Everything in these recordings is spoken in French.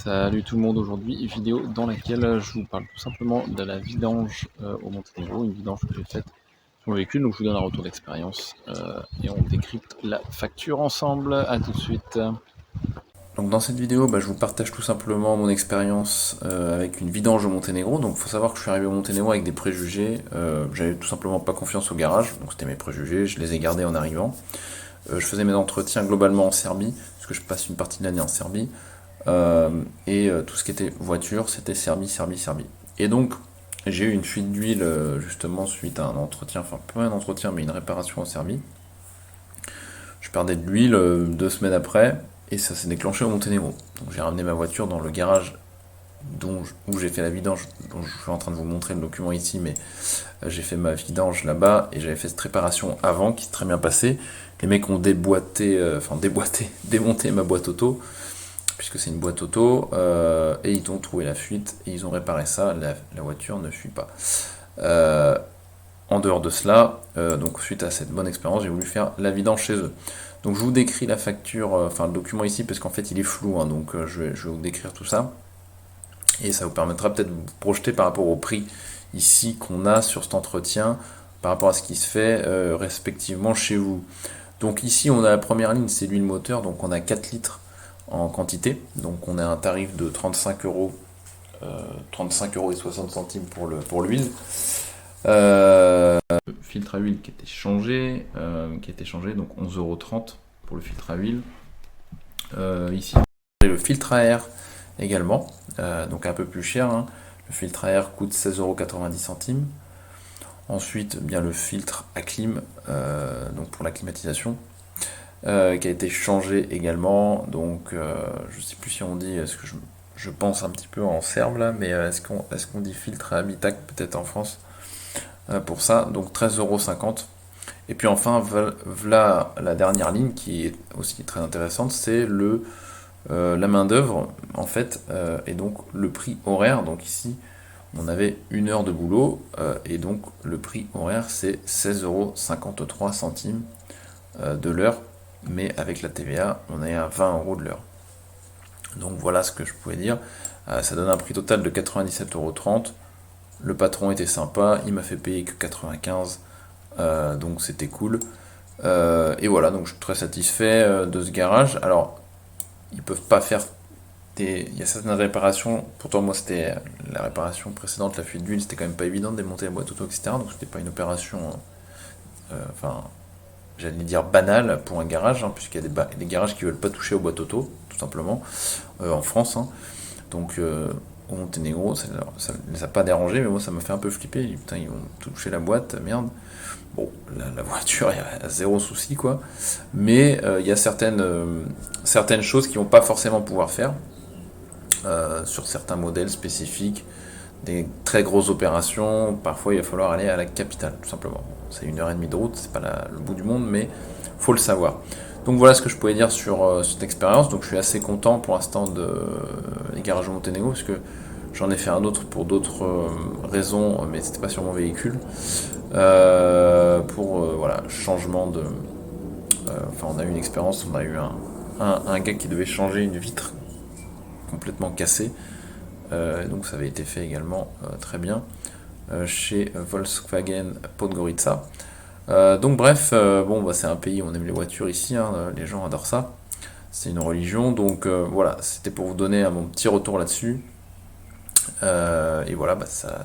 Salut tout le monde, aujourd'hui vidéo dans laquelle je vous parle tout simplement de la vidange au Monténégro, une vidange que j'ai faite sur le véhicule, donc je vous donne un retour d'expérience et on décrypte la facture ensemble, à tout de suite. Donc dans cette vidéo, je vous partage tout simplement mon expérience avec une vidange au Monténégro. Donc il faut savoir que je suis arrivé au Monténégro avec des préjugés, j'avais tout simplement pas confiance au garage, donc c'était mes préjugés, je les ai gardés en arrivant. Je faisais mes entretiens globalement en Serbie, parce que je passe une partie de l'année en Serbie. Tout ce qui était voiture, c'était Serbie, Serbie, Serbie. Et donc, j'ai eu une fuite d'huile justement suite à un entretien, enfin pas un entretien, mais une réparation en Serbie. Je perdais de l'huile 2 semaines après, et ça s'est déclenché au Monténégro. Donc j'ai ramené ma voiture dans le garage où j'ai fait la vidange, dont je suis en train de vous montrer le document ici, mais j'ai fait ma vidange là-bas, et j'avais fait cette réparation avant, qui s'est très bien passée. Les mecs ont démonté ma boîte auto, puisque c'est une boîte auto, et ils ont trouvé la fuite, et ils ont réparé ça, la voiture ne fuit pas. En dehors de cela, donc suite à cette bonne expérience, j'ai voulu faire la vidange chez eux. Donc je vous décris la facture, le document ici, parce qu'en fait il est flou, donc je vais vous décrire tout ça, et ça vous permettra peut-être de vous projeter par rapport au prix ici qu'on a sur cet entretien, par rapport à ce qui se fait respectivement chez vous. Donc ici on a la première ligne, c'est l'huile moteur, donc on a 4 litres en quantité. Donc on a un tarif de 35 euros, 35 € et 60 centimes pour l'huile. Le filtre à huile qui a été changé, donc 11,30 € pour le filtre à huile. Ici le filtre à air également, donc un peu plus cher. Le filtre à air coûte 16,90 €. Ensuite, bien le filtre à clim, donc pour la climatisation, qui a été changé également. Donc, je sais plus si on dit, est-ce que je pense un petit peu en serbe là, mais est-ce qu'on dit filtre à habitacle peut-être en France pour ça. Donc 13,50 €. Et puis enfin, voilà la dernière ligne qui est aussi très intéressante, c'est la main d'œuvre en fait, et donc le prix horaire. Donc ici, on avait 1 heure de boulot, et donc le prix horaire c'est 16,53 € de l'heure, mais avec la TVA, on est à 20 € de l'heure. Donc voilà ce que je pouvais dire. Ça donne un prix total de 97,30 €. Le patron était sympa, il m'a fait payer que 95, donc c'était cool. Et voilà, donc je suis très satisfait de ce garage. Alors, ils peuvent pas faire il y a certaines réparations, pourtant moi c'était la réparation précédente, la fuite d'huile, c'était quand même pas évident de démonter la boîte auto, etc. Donc c'était pas une opération, enfin, j'allais dire banale pour un garage, puisqu'il y a des garages qui veulent pas toucher aux boîtes auto, tout simplement, en France. Donc au Monténégro, ça ne les a pas dérangés, mais moi ça m'a fait un peu flipper. Putain, ils vont toucher la boîte, merde. Bon, la voiture, il y a zéro souci, quoi. Mais il y a certaines choses qu'ils vont pas forcément pouvoir faire sur certains modèles spécifiques, des très grosses opérations. Parfois, il va falloir aller à la capitale, tout simplement. C'est 1 heure et demie de route, c'est pas le bout du monde, mais faut le savoir. Donc voilà ce que je pouvais dire sur cette expérience. Donc je suis assez content pour l'instant des garages au Monténégro, parce que j'en ai fait un autre pour d'autres raisons, mais c'était pas sur mon véhicule. Voilà, changement de. Enfin, on a eu une expérience, on a eu un gars qui devait changer une vitre complètement cassée. Donc ça avait été fait également très bien chez Volkswagen Podgorica. Donc bref, c'est un pays où on aime les voitures ici, les gens adorent ça. C'est une religion, donc voilà, c'était pour vous donner mon petit retour là-dessus. Et voilà, ça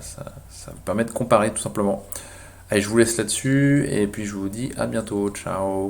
vous permet de comparer tout simplement. Allez, je vous laisse là-dessus, et puis je vous dis à bientôt, ciao.